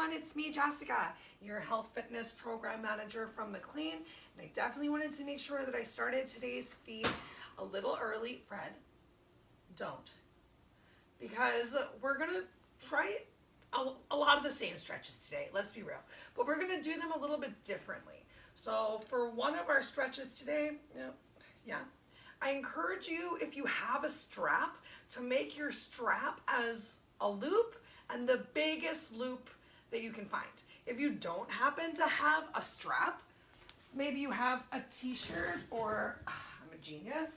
everyone, it's me, Jessica, your health fitness program manager from McLean, and I definitely wanted to make sure that I started today's feed a little early. Fred, don't, because we're gonna try a lot of the same stretches today, let's be real, but we're gonna do them a little bit differently. So for one of our stretches today, I encourage you, if you have a strap, to make your strap as a loop and the biggest loop that you can find. If you don't happen to have a strap, maybe you have a t-shirt or, I'm a genius,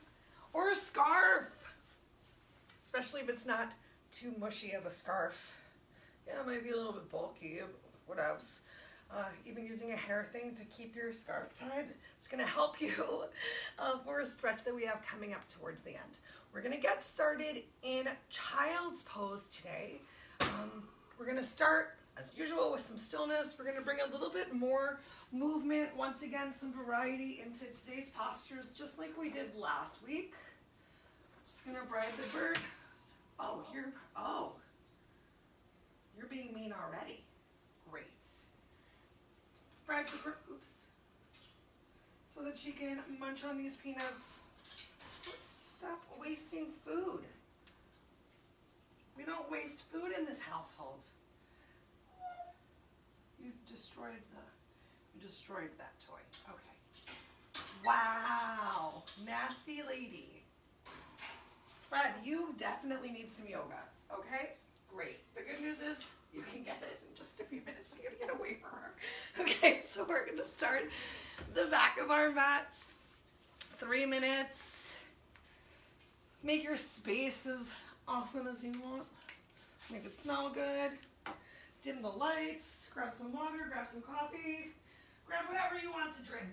or a scarf, especially if it's not too mushy of a scarf. Yeah, it might be a little bit bulky, what else? Even using a hair thing to keep your scarf tied, it's gonna help you for a stretch that we have coming up towards the end. We're gonna get started in child's pose today. We're gonna start, as usual, with some stillness. We're gonna bring a little bit more movement, once again, some variety into today's postures, just like we did last week. Just gonna ride the bird. You're being mean already. Great. Ride the bird, oops. So that she can munch on these peanuts. Stop wasting food. We don't waste food in this household. You destroyed that toy. Okay. Wow, nasty lady. Fred, you definitely need some yoga, okay? Great. The good news is you can get it in just a few minutes. I'm gonna get away from her. Okay, so we're gonna start the back of our mats. 3 minutes. Make your space as awesome as you want. Make it smell good. Dim the lights. Grab some water, grab some coffee. Grab whatever you want to drink.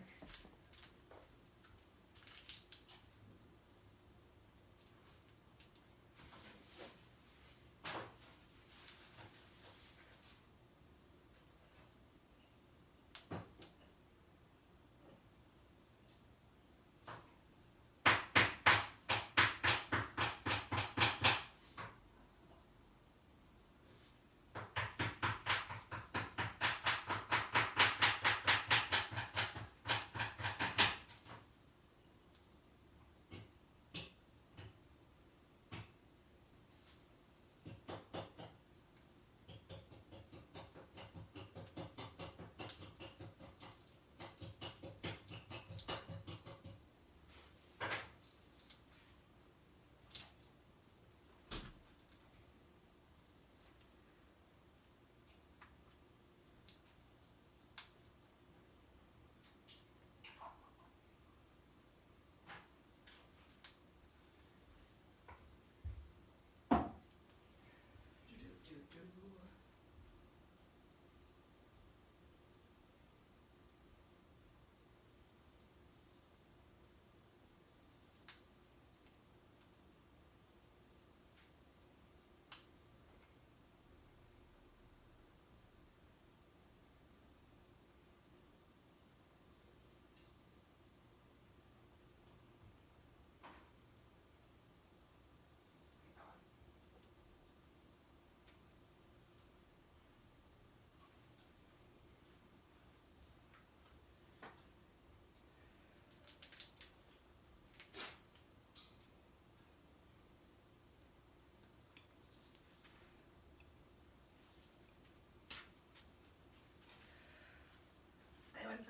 I went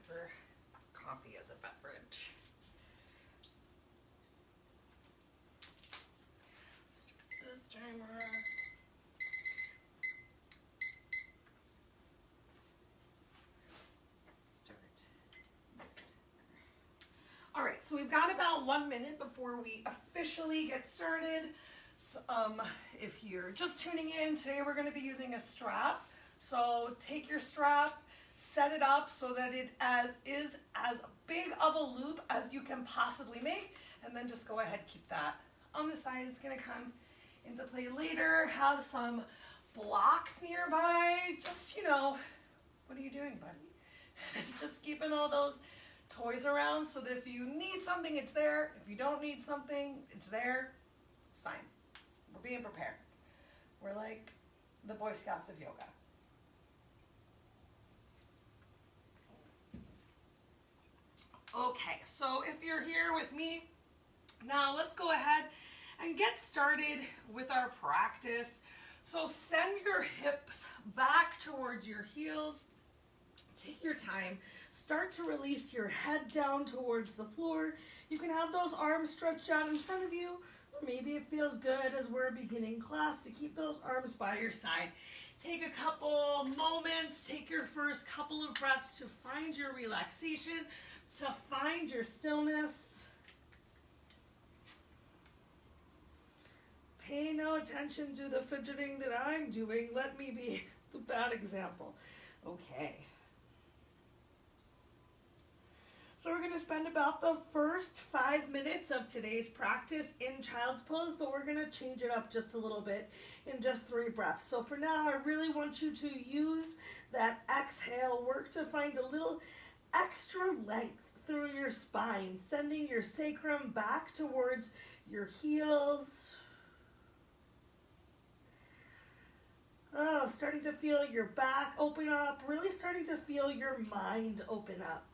for coffee as a beverage. Start this timer. All right, so we've got about 1 minute before we officially get started. So, if you're just tuning in, today we're going to be using a strap. So take your strap, set it up so that it is as big of a loop as you can possibly make, and then just go ahead, keep that on the side. It's gonna come into play later. Have some blocks nearby. Just, what are you doing, buddy? Just keeping all those toys around so that if you need something, it's there. If you don't need something, it's there. It's fine. We're being prepared. We're like the Boy Scouts of yoga. you're here with me. Now let's go ahead and get started with our practice. So send your hips back towards your heels. Take your time. Start to release your head down towards the floor. You can have those arms stretched out in front of you, or maybe it feels good as we're beginning class to keep those arms by your side. Take a couple moments, take your first couple of breaths to find your relaxation, to find your stillness. Pay no attention to the fidgeting that I'm doing. Let me be the bad example. Okay. So we're going to spend about the first 5 minutes of today's practice in child's pose, but we're going to change it up just a little bit in just 3 breaths. So for now, I really want you to use that exhale, work to find a little extra length through your spine, sending your sacrum back towards your heels. Oh, starting to feel your back open up, really starting to feel your mind open up.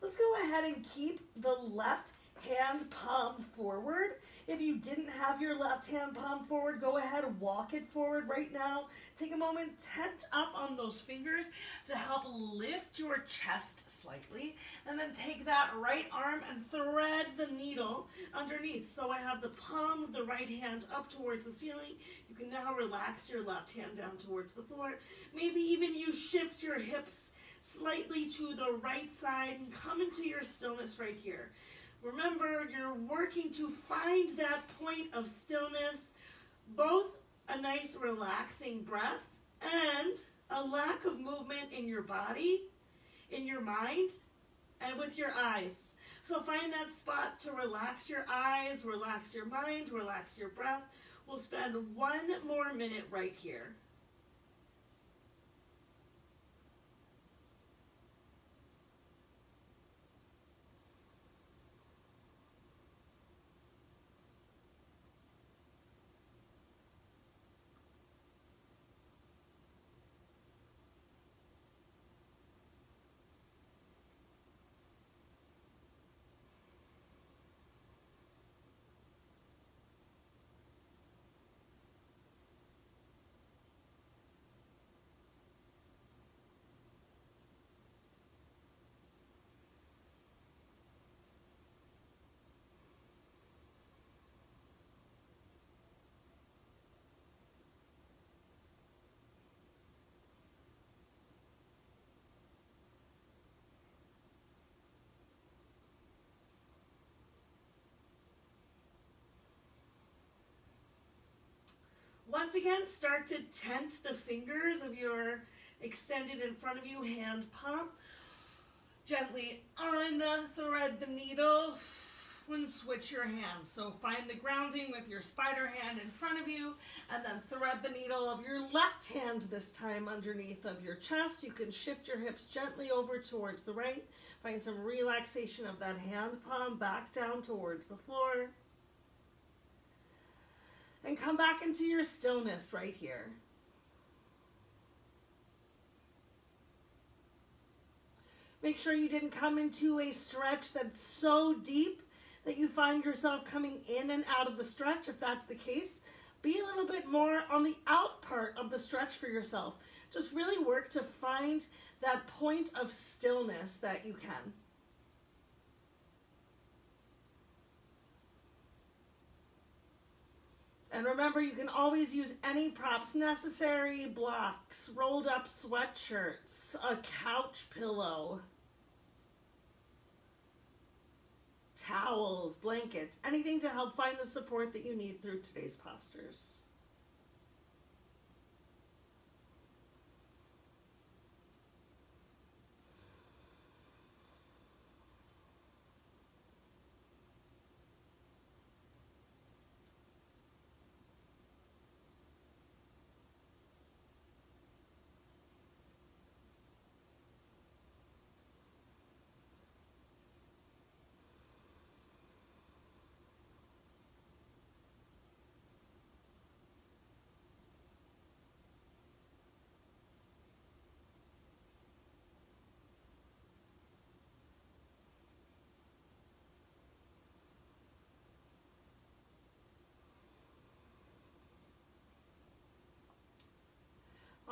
Let's go ahead and keep the left hand palm forward. If you didn't have your left hand palm forward, go ahead and walk it forward right now. Take a moment, tent up on those fingers to help lift your chest slightly. And then take that right arm and thread the needle underneath. So I have the palm of the right hand up towards the ceiling. You can now relax your left hand down towards the floor. Maybe even you shift your hips slightly to the right side and come into your stillness right here. Remember, you're working to find that point of stillness, both a nice relaxing breath and a lack of movement in your body, in your mind, and with your eyes. So find that spot to relax your eyes, relax your mind, relax your breath. We'll spend 1 more minute right here. Once again, start to tent the fingers of your extended in front of you hand palm. Gently unthread the needle and switch your hands. So find the grounding with your spider hand in front of you, and then thread the needle of your left hand this time underneath of your chest. You can shift your hips gently over towards the right. Find some relaxation of that hand palm back down towards the floor. And come back into your stillness right here. Make sure you didn't come into a stretch that's so deep that you find yourself coming in and out of the stretch. If that's the case, be a little bit more on the out part of the stretch for yourself. Just really work to find that point of stillness that you can. And remember, you can always use any props necessary: blocks, rolled up sweatshirts, a couch pillow, towels, blankets, anything to help find the support that you need through today's postures.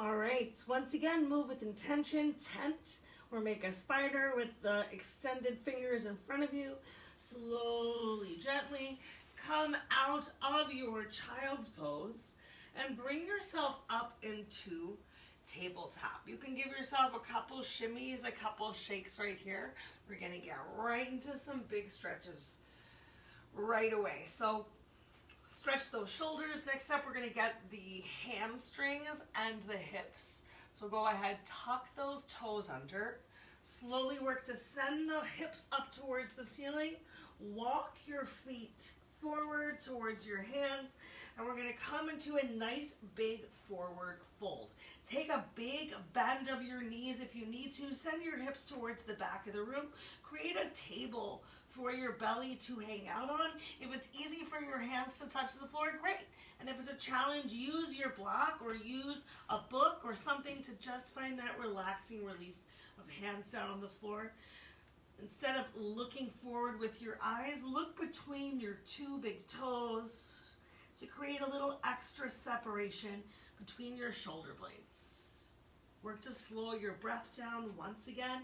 All right, once again, move with intention, tent, or make a spider with the extended fingers in front of you. Slowly, gently come out of your child's pose and bring yourself up into tabletop. You can give yourself a couple shimmies, a couple shakes right here. We're gonna get right into some big stretches right away. So stretch those shoulders. Next up, we're gonna get the hamstrings and the hips. So go ahead, tuck those toes under. Slowly work to send the hips up towards the ceiling. Walk your feet forward towards your hands. And we're gonna come into a nice big forward fold. Take a big bend of your knees if you need to. Send your hips towards the back of the room. Create a table for your belly to hang out on. If it's easy for your hands to touch the floor, great. And if it's a challenge, use your block or use a book or something to just find that relaxing release of hands down on the floor. Instead of looking forward with your eyes, look between your two big toes to create a little extra separation between your shoulder blades. Work to slow your breath down once again.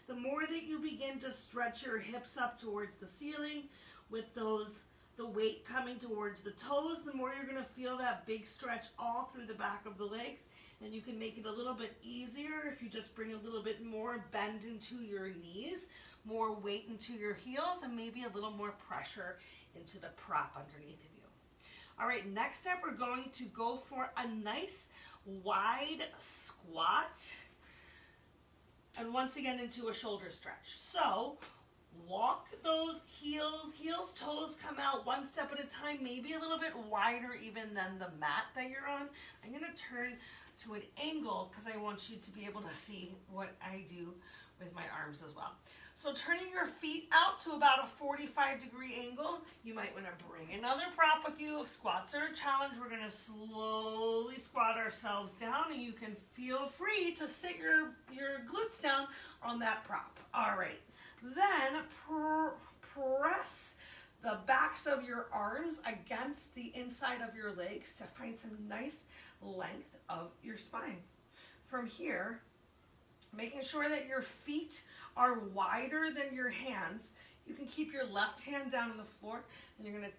The more that you begin to stretch your hips up towards the ceiling with the weight coming towards the toes, the more you're going to feel that big stretch all through the back of the legs. And you can make it a little bit easier if you just bring a little bit more bend into your knees, more weight into your heels, and maybe a little more pressure into the prop underneath of you. All right, next up, we're going to go for a nice wide squat. And once again, into a shoulder stretch. So walk those heels, toes come out one step at a time, maybe a little bit wider even than the mat that you're on. I'm gonna turn to an angle because I want you to be able to see what I do with my arms as well. So turning your feet out to about a 45-degree angle. You might want to bring another prop with you. If squats are a challenge, we're going to slowly squat ourselves down, and you can feel free to sit your glutes down on that prop. All right. Then press the backs of your arms against the inside of your legs to find some nice length of your spine. From here, making sure that your feet are wider than your hands. You can keep your left hand down on the floor, and you're going to,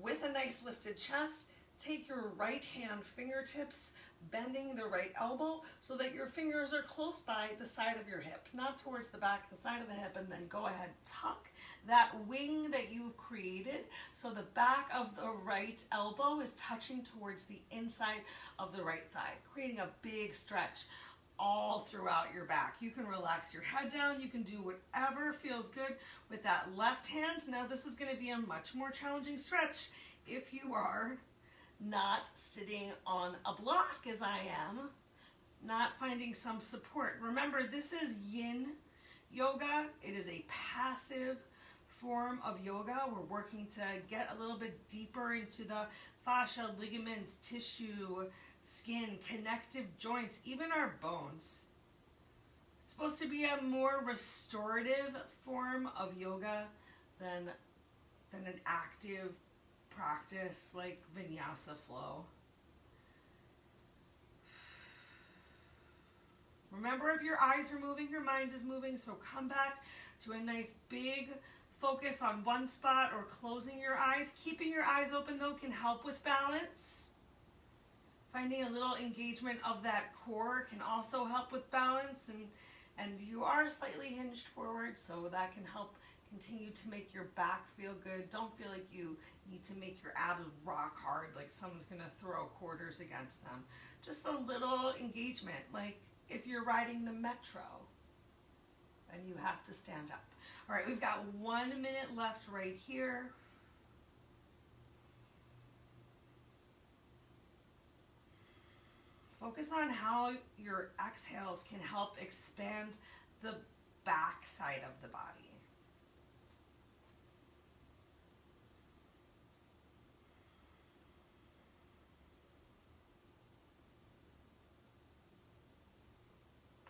with a nice lifted chest, take your right hand fingertips, bending the right elbow so that your fingers are close by the side of your hip, not towards the back, the side of the hip, and then go ahead, tuck that wing that you've created so the back of the right elbow is touching towards the inside of the right thigh, creating a big stretch all throughout your back. You can relax your head down. You can do whatever feels good with that left hand. Now this is going to be a much more challenging stretch if you are not sitting on a block as I am, not finding some support. Remember, this is yin yoga. It is a passive form of yoga. We're working to get a little bit deeper into the fascia, ligaments, tissue, skin, connective joints, even our bones. It's supposed to be a more restorative form of yoga than an active practice like vinyasa flow. Remember, if your eyes are moving, your mind is moving, so come back to a nice big focus on one spot or closing your eyes. Keeping your eyes open though can help with balance. Finding a little engagement of that core can also help with balance, and you are slightly hinged forward, so that can help continue to make your back feel good. Don't feel like you need to make your abs rock hard, like someone's gonna throw quarters against them. Just a little engagement, like if you're riding the metro and you have to stand up. All right, we've got 1 minute left right here. Focus on how your exhales can help expand the back side of the body.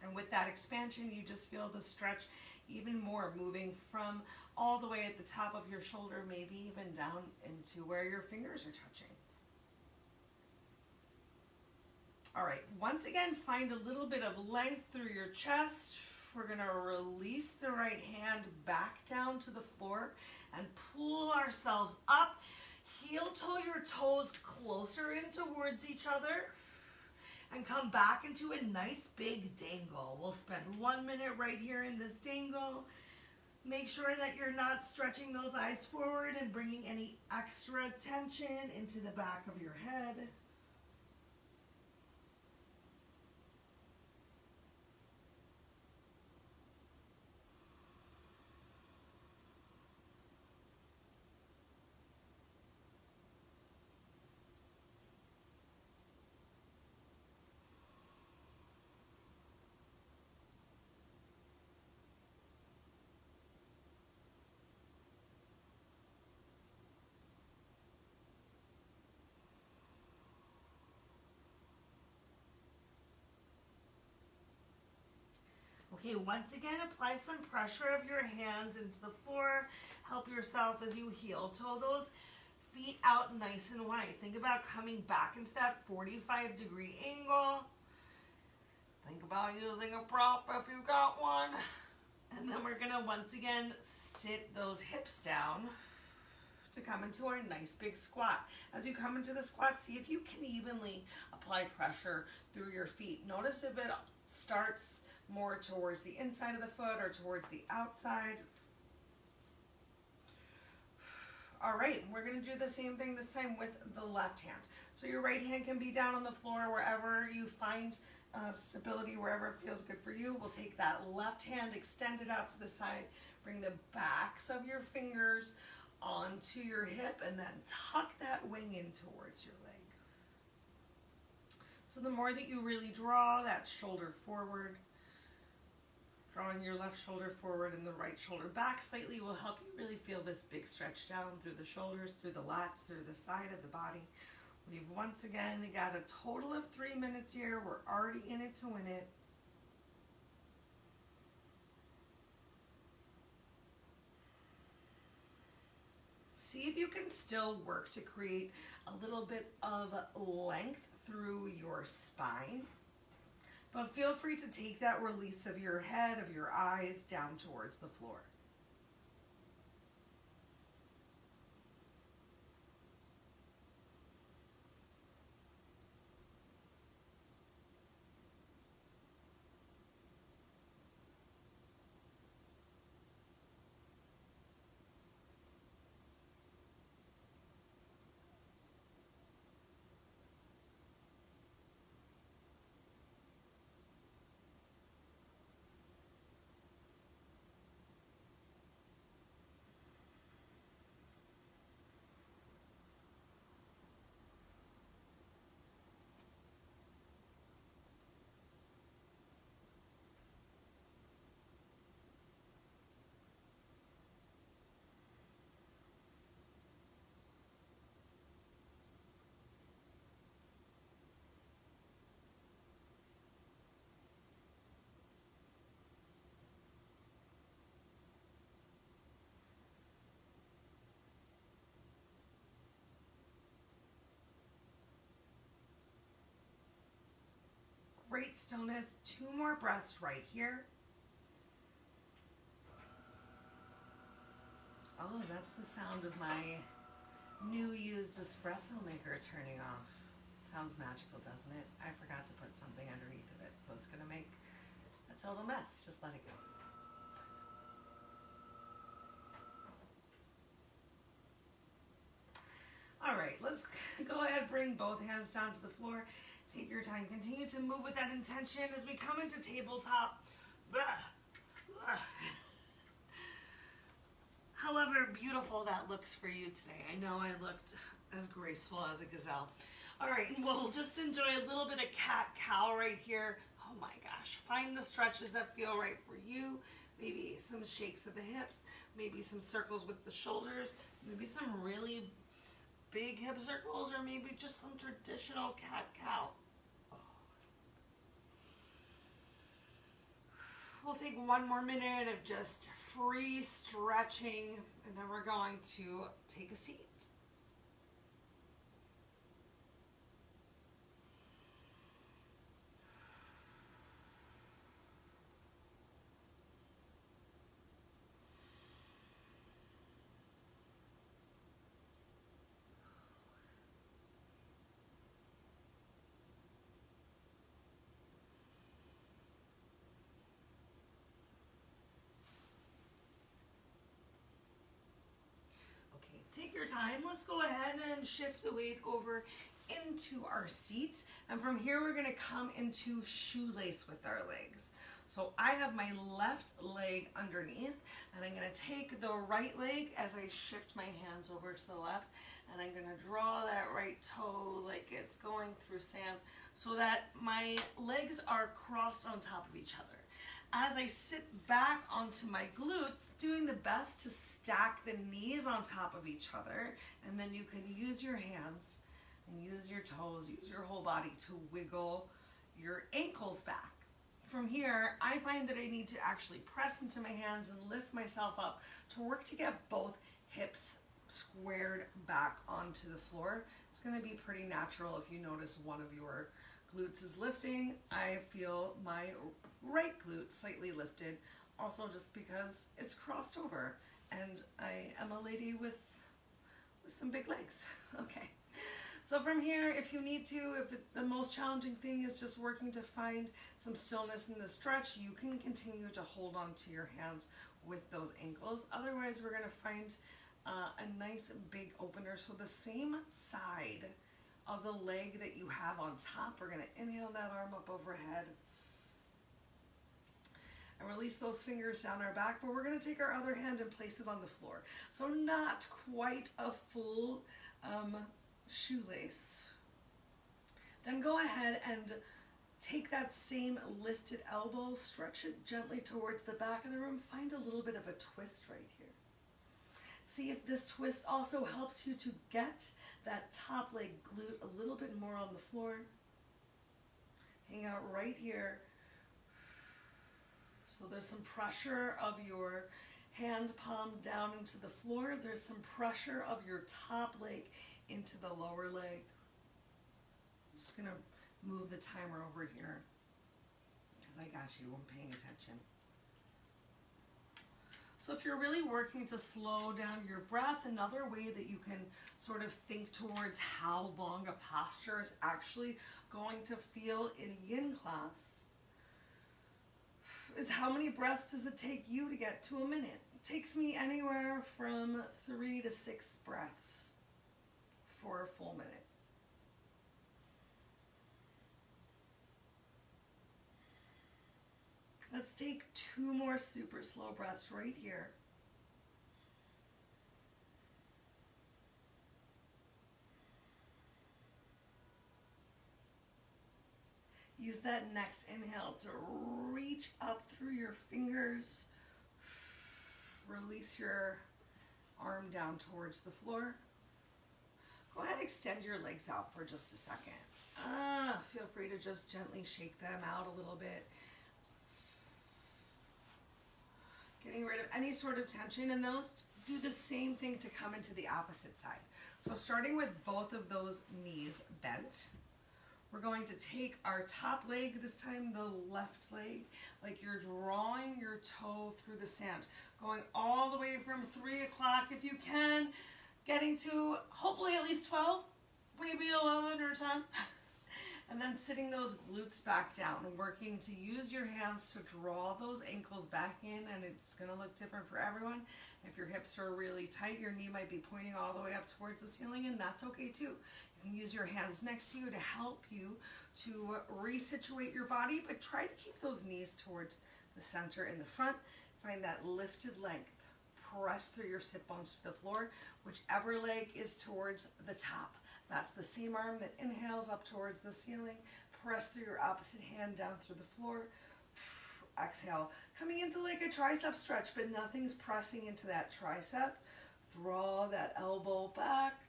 And with that expansion, you just feel the stretch even more, moving from all the way at the top of your shoulder, maybe even down into where your fingers are touching. All right, once again, find a little bit of length through your chest. We're gonna release the right hand back down to the floor and pull ourselves up. Heel toe your toes closer in towards each other and come back into a nice big dangle. We'll spend 1 minute right here in this dangle. Make sure that you're not stretching those eyes forward and bringing any extra tension into the back of your head. Okay, once again, apply some pressure of your hands into the floor. Help yourself as you heel toe those feet out nice and wide. Think about coming back into that 45-degree angle. Think about using a prop if you got one. And then we're gonna once again sit those hips down to come into our nice big squat. As you come into the squat, see if you can evenly apply pressure through your feet. Notice if it starts more towards the inside of the foot or towards the outside. All right, we're gonna do the same thing this time with the left hand. So your right hand can be down on the floor wherever you find stability, wherever it feels good for you. We'll take that left hand, extend it out to the side, bring the backs of your fingers onto your hip, and then tuck that wing in towards your leg. So the more that you really draw that shoulder forward, drawing your left shoulder forward and the right shoulder back slightly will help you really feel this big stretch down through the shoulders, through the lats, through the side of the body. We've once again got a total of 3 minutes here. We're already in it to win it. See if you can still work to create a little bit of length through your spine. But feel free to take that release of your head, of your eyes, down towards the floor. Great stillness. 2 more breaths right here. Oh, that's the sound of my new used espresso maker turning off. Sounds magical, doesn't it? I forgot to put something underneath of it, so it's gonna make a total mess. Just let it go. All right, let's go ahead, bring both hands down to the floor. Take your time. Continue to move with that intention as we come into tabletop. However beautiful that looks for you today. I know I looked as graceful as a gazelle. All right, we'll just enjoy a little bit of cat-cow right here. Oh my gosh, find the stretches that feel right for you. Maybe some shakes of the hips, maybe some circles with the shoulders, maybe some really big hip circles, or maybe just some traditional cat-cow. We'll take 1 more minute of just free stretching, and then we're going to take a seat. time, let's go ahead and shift the weight over into our seats. And from here, we're gonna come into shoelace with our legs. So I have my left leg underneath, and I'm gonna take the right leg as I shift my hands over to the left, and I'm gonna draw that right toe like it's going through sand so that my legs are crossed on top of each other. As I sit back onto my glutes, doing the best to stack the knees on top of each other, and then you can use your hands and use your toes, use your whole body to wiggle your ankles back. From here, I find that I need to actually press into my hands and lift myself up to work to get both hips squared back onto the floor. It's going to be pretty natural if you notice one of your glutes is lifting. I feel my right glute slightly lifted, also just because it's crossed over, and I am a lady with some big legs. Okay. So from here, if you need to, the most challenging thing is just working to find some stillness in the stretch, you can continue to hold on to your hands with those ankles. Otherwise, we're gonna find a nice big opener. So the same side of the leg that you have on top, we're gonna inhale that arm up overhead and release those fingers down our back, but we're gonna take our other hand and place it on the floor. So not quite a full shoelace. Then go ahead and take that same lifted elbow, stretch it gently towards the back of the room, find a little bit of a twist right here. See if this twist also helps you to get that top leg glute a little bit more on the floor. Hang out right here. So there's some pressure of your hand palm down into the floor. There's some pressure of your top leg into the lower leg. I'm just gonna move the timer over here because I got you, I'm paying attention. So if you're really working to slow down your breath, another way that you can sort of think towards how long a posture is actually going to feel in yin class is how many breaths does it take you to get to a minute? It takes me anywhere from 3 to 6 breaths for a full minute. Let's take 2 more super slow breaths right here. Use that next inhale to reach up through your fingers. Release your arm down towards the floor. Go ahead and extend your legs out for just a second. Feel free to just gently shake them out a little bit. Getting rid of any sort of tension, and then let's do the same thing to come into the opposite side. So starting with both of those knees bent, we're going to take our top leg, this time the left leg, like you're drawing your toe through the sand, going all the way from 3 o'clock if you can, getting to hopefully at least 12, maybe 11 or 10. And then sitting those glutes back down and working to use your hands to draw those ankles back in, and it's gonna look different for everyone. If your hips are really tight, your knee might be pointing all the way up towards the ceiling, and that's okay too. You can use your hands next to you to help you to resituate your body, but try to keep those knees towards the center in the front. Find that lifted length. Press through your sit bones to the floor, whichever leg is towards the top. That's the same arm that inhales up towards the ceiling. Press through your opposite hand down through the floor. Exhale, coming into like a tricep stretch, but nothing's pressing into that tricep. Draw that elbow back.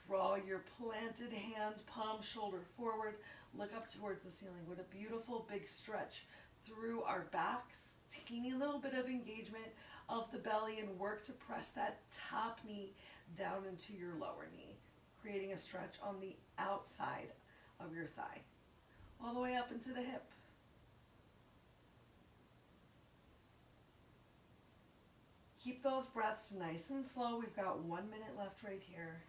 Draw your planted hand, palm, shoulder forward. Look up towards the ceiling. What a beautiful big stretch through our backs. Teeny little bit of engagement of the belly, and work to press that top knee down into your lower knee, creating a stretch on the outside of your thigh, all the way up into the hip. Keep those breaths nice and slow. We've got 1 minute left right here.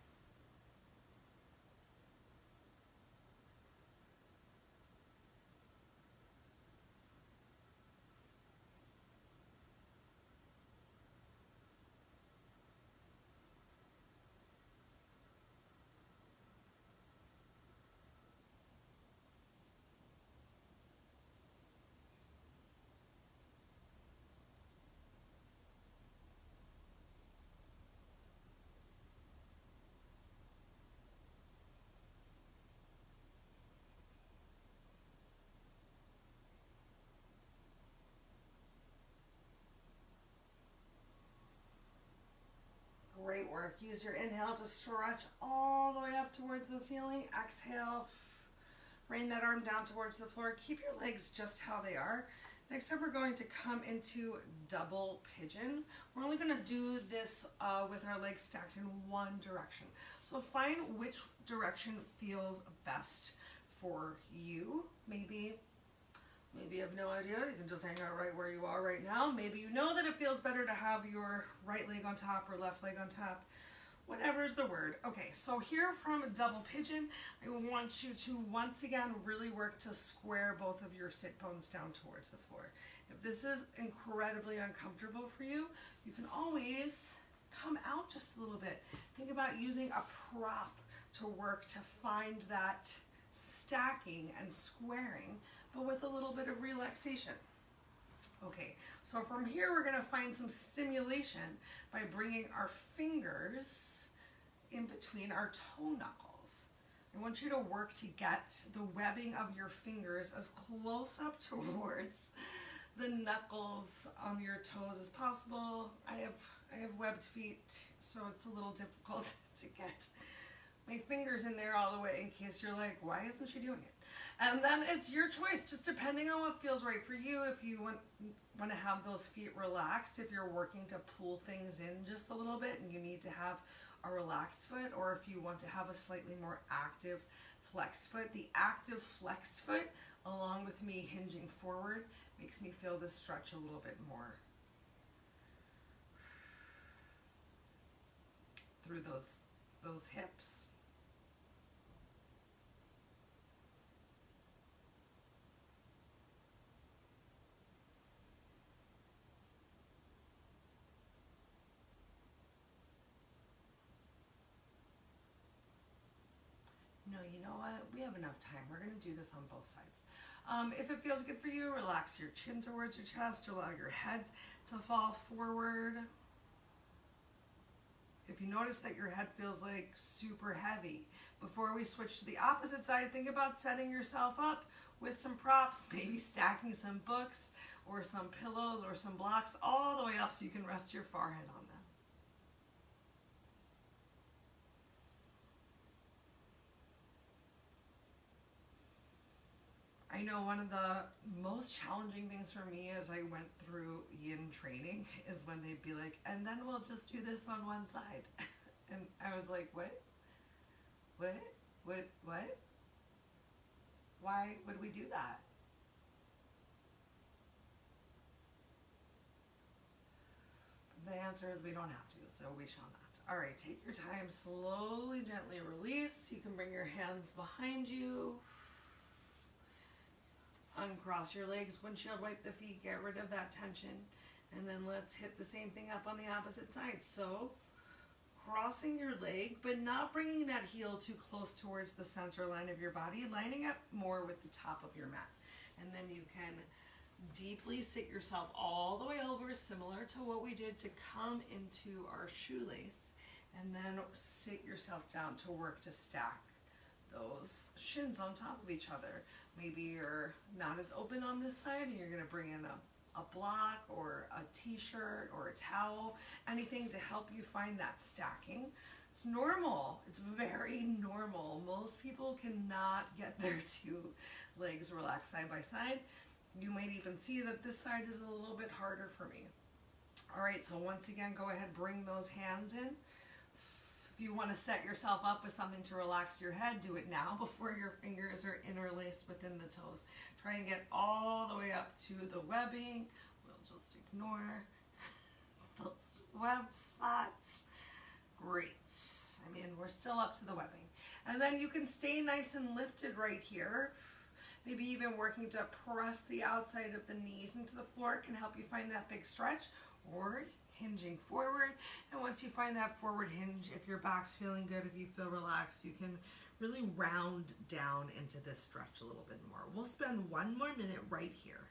Great work. Use your inhale to stretch all the way up towards the ceiling. Exhale, rain that arm down towards the floor. Keep your legs just how they are. Next up, we're going to come into double pigeon. We're only going to do this with our legs stacked in one direction. So find which direction feels best for you. Maybe you have no idea. You can just hang out right where you are right now. Maybe you know that it feels better to have your right leg on top or left leg on top. Whatever's the word. Okay, so here from double pigeon, I want you to once again really work to square both of your sit bones down towards the floor. If this is incredibly uncomfortable for you, you can always come out just a little bit. Think about using a prop to work to find that stacking and squaring, but with a little bit of relaxation. Okay, so from here we're going to find some stimulation by bringing our fingers in between our toe knuckles. I want you to work to get the webbing of your fingers as close up towards the knuckles on your toes as possible. I have webbed feet, so it's a little difficult to get my fingers in there all the way in case you're like, why isn't she doing it? And then it's your choice, just depending on what feels right for you. If you want to have those feet relaxed, if you're working to pull things in just a little bit and you need to have a relaxed foot, or if you want to have a slightly more active flexed foot. The active flexed foot, along with me hinging forward, makes me feel this stretch a little bit more through those hips. No, you know what? We have enough time. We're going to do this on both sides. If it feels good for you, relax your chin towards your chest, allow your head to fall forward. If you notice that your head feels like super heavy, before we switch to the opposite side, think about setting yourself up with some props, maybe stacking some books or some pillows or some blocks all the way up so you can rest your forehead on them. I know one of the most challenging things for me as I went through yin training is when they'd be like, and then we'll just do this on one side. And I was like, what? Why would we do that? The answer is we don't have to, so we shall not. All right, take your time, slowly, gently release. You can bring your hands behind you. Uncross your legs, windshield wipe the feet, get rid of that tension. And then let's hit the same thing up on the opposite side. So, crossing your leg, but not bringing that heel too close towards the center line of your body, lining up more with the top of your mat. And then you can deeply sit yourself all the way over, similar to what we did to come into our shoelace. And then sit yourself down to work to stack those shins on top of each other. Maybe you're not as open on this side and you're going to bring in a block or a t-shirt or a towel, anything to help you find that stacking. It's normal. It's very normal. Most people cannot get their two legs relaxed side by side. You might even see that this side is a little bit harder for me. All right, so once again, go ahead, bring those hands in. If you want to set yourself up with something to relax your head, do it now before your fingers are interlaced within the toes. Try and get all the way up to the webbing. We'll just ignore those web spots. Great. I mean, we're still up to the webbing. And then you can stay nice and lifted right here. Maybe even working to press the outside of the knees into the floor can help you find that big stretch, or hinging forward. And once you find that forward hinge, if your back's feeling good, if you feel relaxed, you can really round down into this stretch a little bit more. We'll spend one more minute right here.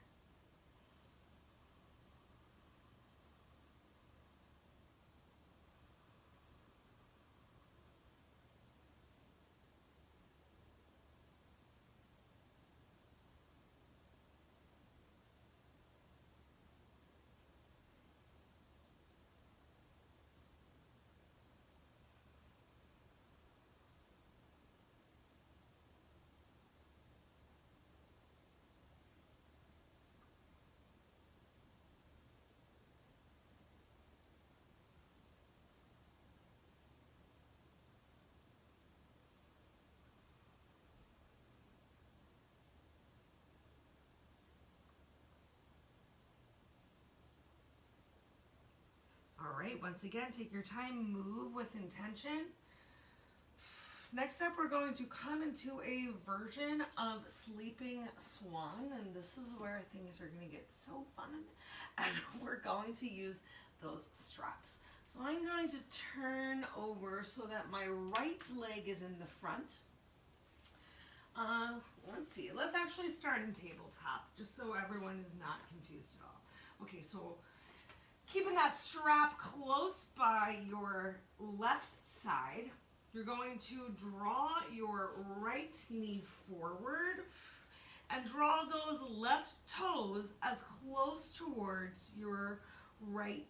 right, once again, take your time, move with intention. Next up, we're going to come into a version of Sleeping Swan, and this is where things are going to get so fun, and we're going to use those straps. So I'm going to turn over so that my right leg is in the front. Let's see, let's actually start in tabletop, just so everyone is not confused at all. Okay, so keeping that strap close by your left side, you're going to draw your right knee forward and draw those left toes as close towards your right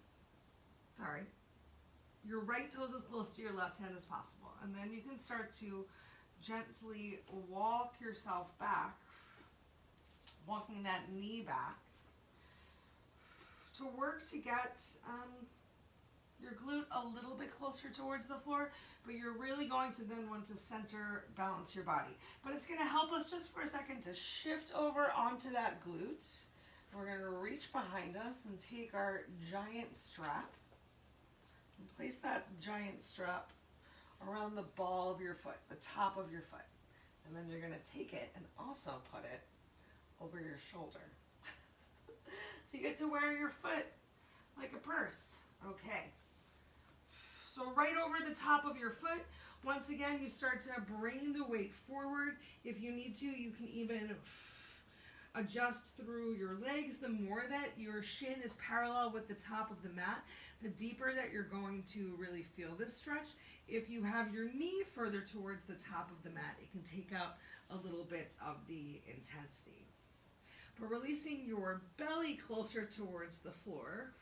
toes as close to your left hand as possible. And then you can start to gently walk yourself back, walking that knee back to work to get your glute a little bit closer towards the floor, but you're really going to then want to center balance your body. But it's going to help us just for a second to shift over onto that glute. We're going to reach behind us and take our giant strap and place that giant strap around the ball of your foot, the top of your foot. And then you're going to take it and also put it over your shoulder. So you get to wear your foot like a purse. Okay. So right over the top of your foot, once again, you start to bring the weight forward. If you need to, you can even adjust through your legs. The more that your shin is parallel with the top of the mat, the deeper that you're going to really feel this stretch. If you have your knee further towards the top of the mat, it can take out a little bit of the intensity. But releasing your belly closer towards the floor,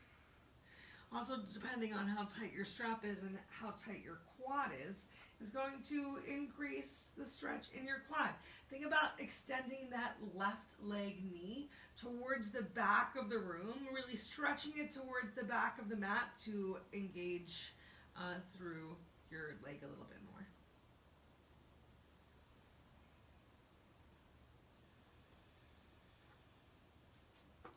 also depending on how tight your strap is and how tight your quad is going to increase the stretch in your quad. Think about extending that left leg knee towards the back of the room, really stretching it towards the back of the mat to engage through your leg a little bit more.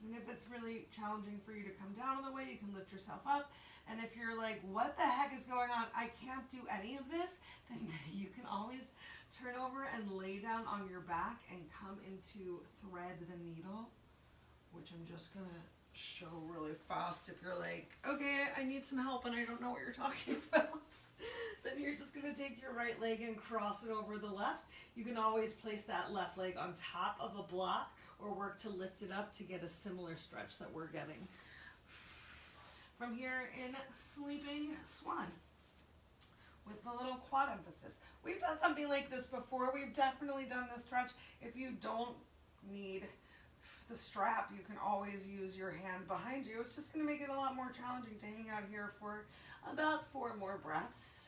And if it's really challenging for you to come down on the way, you can lift yourself up. And if you're like, what the heck is going on? I can't do any of this. Then you can always turn over and lay down on your back and come into thread the needle, which I'm just going to show really fast. If you're like, okay, I need some help and I don't know what you're talking about, then you're just going to take your right leg and cross it over the left. You can always place that left leg on top of a block or work to lift it up to get a similar stretch that we're getting from here in Sleeping Swan with the little quad emphasis. We've done something like this before. We've definitely done this stretch. If you don't need the strap, you can always use your hand behind you. It's just going to make it a lot more challenging to hang out here for about 4 more breaths.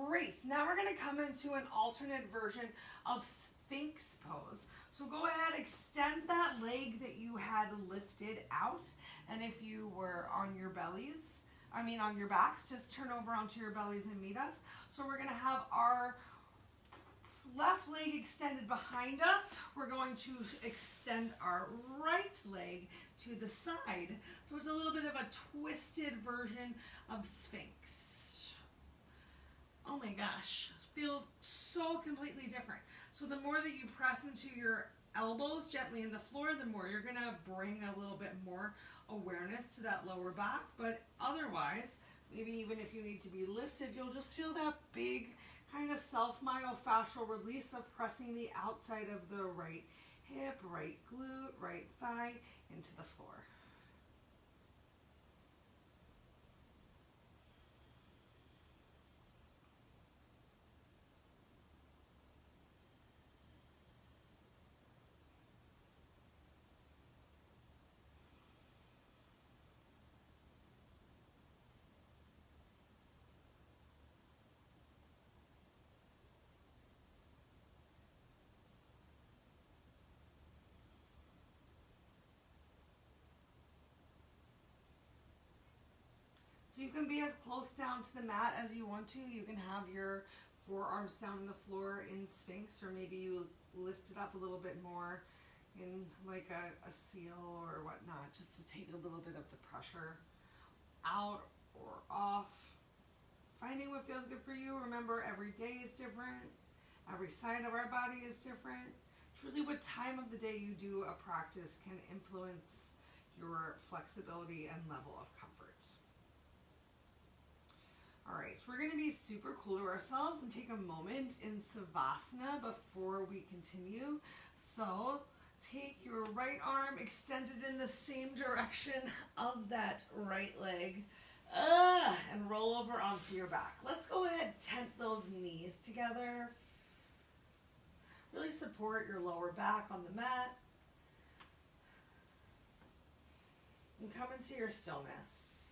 Great. Now we're going to come into an alternate version of Sphinx pose. So go ahead, extend that leg that you had lifted out. And if you were on your bellies, on your backs, just turn over onto your bellies and meet us. So we're going to have our left leg extended behind us. We're going to extend our right leg to the side. So it's a little bit of a twisted version of Sphinx. Oh my gosh, feels so completely different. So the more that you press into your elbows gently in the floor, the more you're gonna bring a little bit more awareness to that lower back. But otherwise, maybe even if you need to be lifted, you'll just feel that big kind of self-myofascial release of pressing the outside of the right hip, right glute, right thigh into the floor. So you can be as close down to the mat as you want to. You can have your forearms down on the floor in Sphinx, or maybe you lift it up a little bit more in like a seal or whatnot, just to take a little bit of the pressure out or off. Finding what feels good for you. Remember, every day is different. Every side of our body is different. Truly, what time of the day you do a practice can influence your flexibility and level of comfort. All right, so we're going to be super cool to ourselves and take a moment in Savasana before we continue. So take your right arm extended in the same direction of that right leg, and roll over onto your back. Let's go ahead, tent those knees together. Really support your lower back on the mat. And come into your stillness.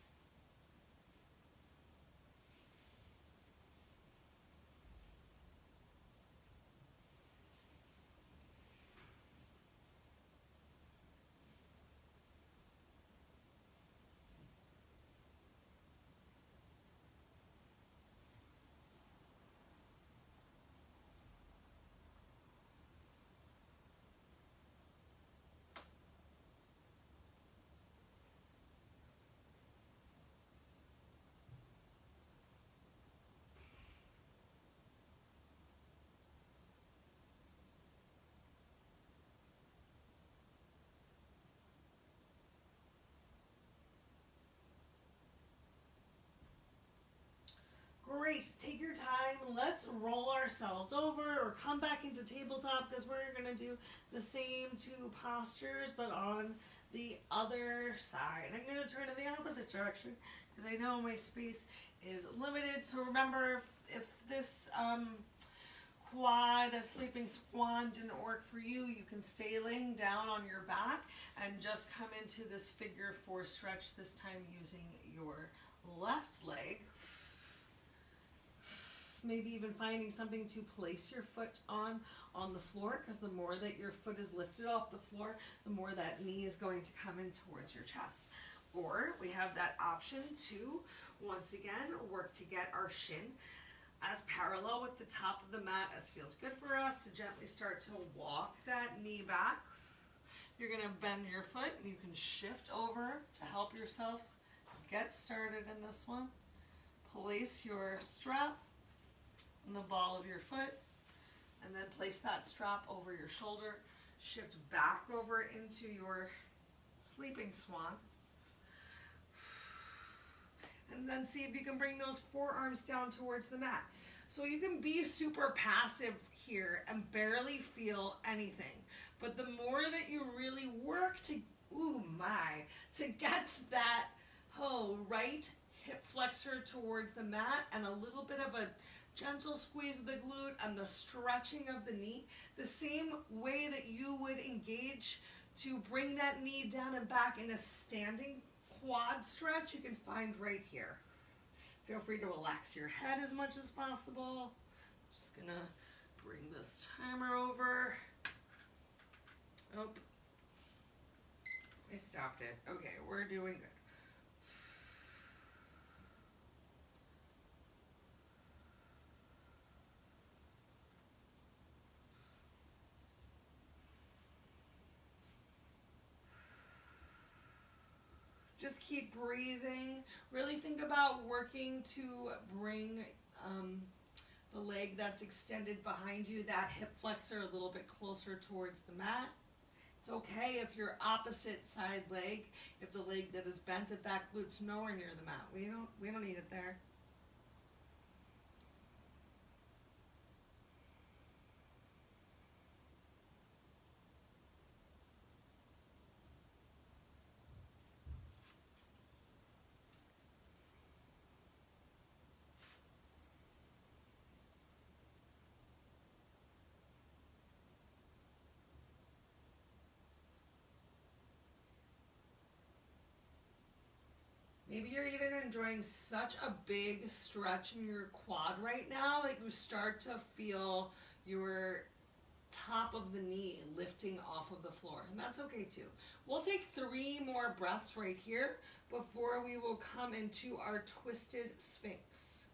Great, take your time. Let's roll ourselves over or come back into tabletop, because we're going to do the same two postures but on the other side. I'm going to turn in the opposite direction because I know my space is limited. So remember, if this quad, a sleeping swan, didn't work for you, you can stay laying down on your back and just come into this figure four stretch, this time using your left leg. Maybe even finding something to place your foot on the floor, because the more that your foot is lifted off the floor, the more that knee is going to come in towards your chest. Or we have that option to, once again, work to get our shin as parallel with the top of the mat as feels good for us, to gently start to walk that knee back. You're going to bend your foot, and you can shift over to help yourself get started in this one. Place your strap on the ball of your foot, and then place that strap over your shoulder. Shift back over into your sleeping swan. And then see if you can bring those forearms down towards the mat. So you can be super passive here and barely feel anything. But the more that you really work to, to get that right hip flexor towards the mat, and a little bit of a gentle squeeze of the glute and the stretching of the knee, the same way that you would engage to bring that knee down and back in a standing quad stretch, you can find right here. Feel free to relax your head as much as possible. Just gonna bring this timer over. Oh, I stopped it. Okay, we're doing good. Just keep breathing. Really think about working to bring the leg that's extended behind you, that hip flexor, a little bit closer towards the mat. It's okay if your opposite side leg, if the leg that is bent, if that glute's nowhere near the mat. We don't need it there. Maybe you're even enjoying such a big stretch in your quad right now that you start to feel your top of the knee lifting off of the floor, and that's okay too. We'll take 3 more breaths right here before we will come into our twisted Sphinx.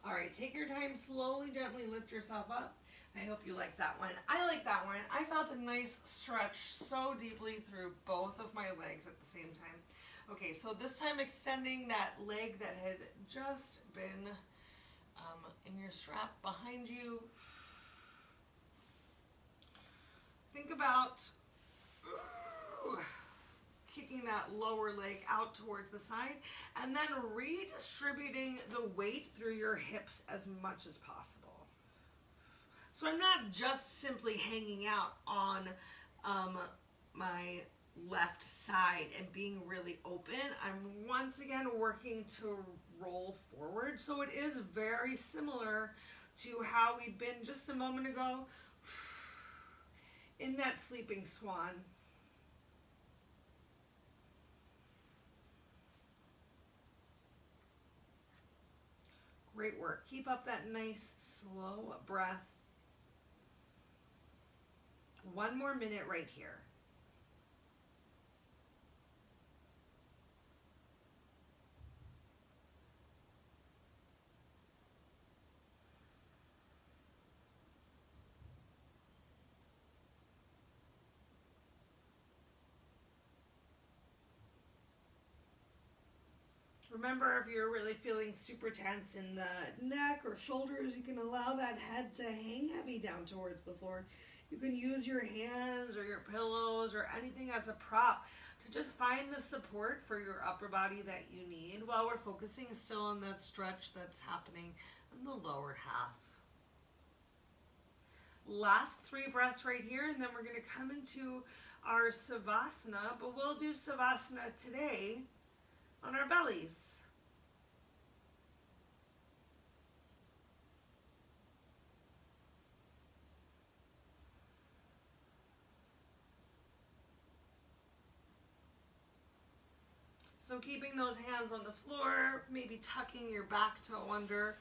All right, take your time, slowly, gently lift yourself up. I hope you like that one. I like that one. I felt a nice stretch so deeply through both of my legs at the same time. Okay, so this time extending that leg that had just been in your strap behind you. Think about kicking that lower leg out towards the side, and then redistributing the weight through your hips as much as possible. So I'm not just simply hanging out on my left side and being really open. I'm once again working to roll forward. So it is very similar to how we'd been just a moment ago in that sleeping swan. Great work. Keep up that nice, slow breath. 1 more minute right here. Remember, if you're really feeling super tense in the neck or shoulders, you can allow that head to hang heavy down towards the floor. You can use your hands or your pillows or anything as a prop to just find the support for your upper body that you need while we're focusing still on that stretch that's happening in the lower half. Last 3 breaths right here, and then we're going to come into our Savasana, but we'll do Savasana today on our bellies. So keeping those hands on the floor, maybe tucking your back toe under.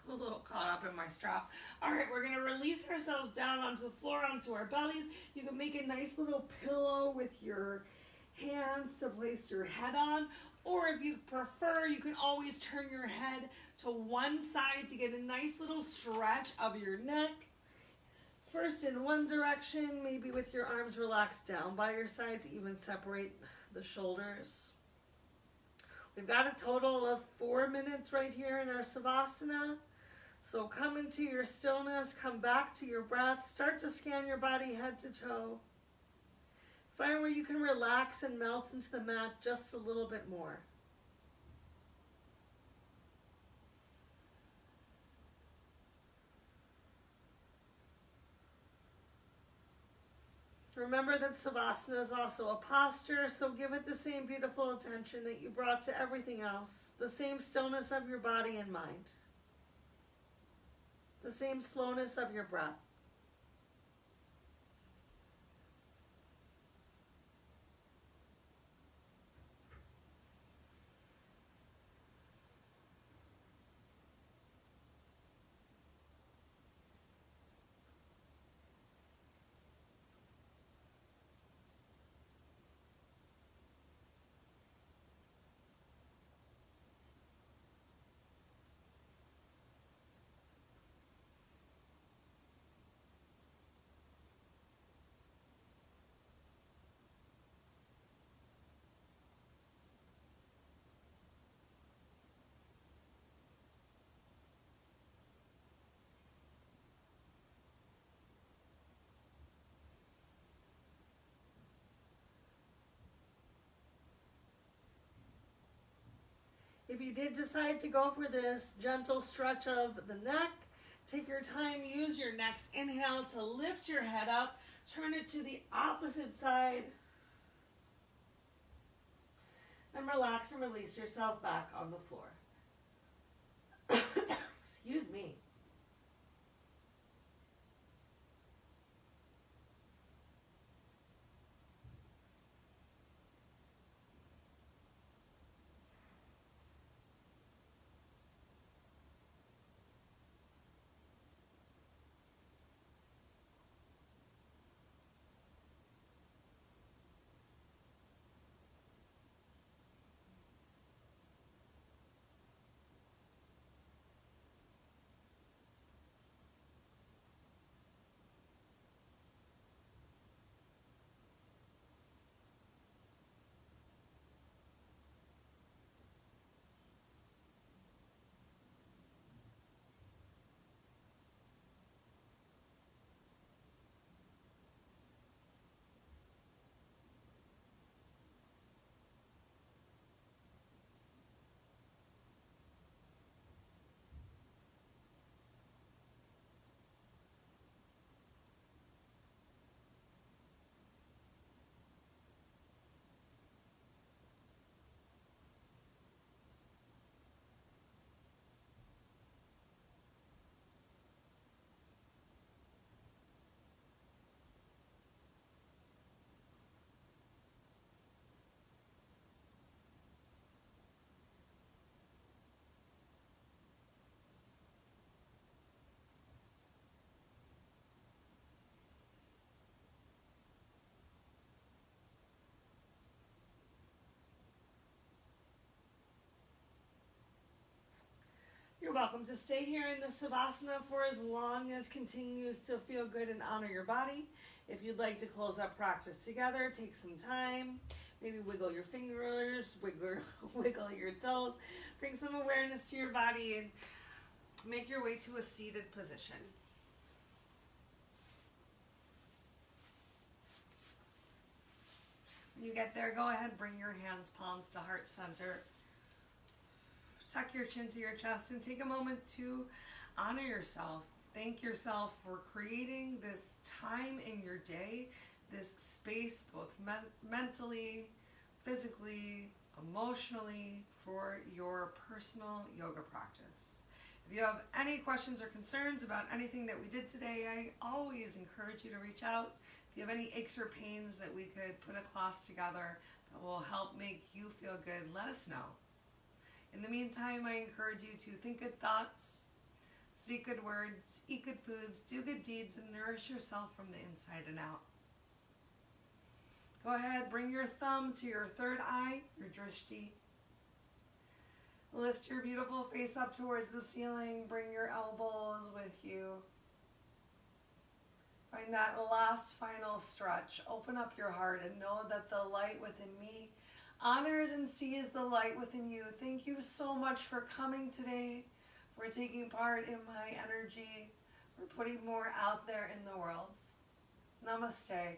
I'm a little caught up in my strap. All right, we're gonna release ourselves down onto the floor, onto our bellies. You can make a nice little pillow with your hands to place your head on, or if you prefer, you can always turn your head to one side to get a nice little stretch of your neck. First in one direction, maybe with your arms relaxed down by your side to even separate the shoulders. We've got a total of 4 minutes right here in our Savasana. So come into your stillness, come back to your breath, start to scan your body head to toe. Find where you can relax and melt into the mat just a little bit more. Remember that Savasana is also a posture, so give it the same beautiful attention that you brought to everything else, the same stillness of your body and mind, the same slowness of your breath. If you did decide to go for this gentle stretch of the neck, take your time, use your next inhale to lift your head up, turn it to the opposite side. And relax and release yourself back on the floor. Excuse me. You're welcome to stay here in the Savasana for as long as continues to feel good and honor your body. If you'd like to close up practice together, take some time. Maybe wiggle your fingers, wiggle your toes. Bring some awareness to your body and make your way to a seated position. When you get there, go ahead, bring your hands, palms to heart center. Tuck your chin to your chest and take a moment to honor yourself. Thank yourself for creating this time in your day, this space, both mentally, physically, emotionally, for your personal yoga practice. If you have any questions or concerns about anything that we did today, I always encourage you to reach out. If you have any aches or pains that we could put a class together that will help make you feel good, let us know. In the meantime, I encourage you to think good thoughts, speak good words, eat good foods, do good deeds, and nourish yourself from the inside and out. Go ahead, bring your thumb to your third eye, your drishti. Lift your beautiful face up towards the ceiling. Bring your elbows with you. Find that last final stretch. Open up your heart and know that the light within me honors and sees the light within you. Thank you so much for coming today, for taking part in my energy, for putting more out there in the world. Namaste.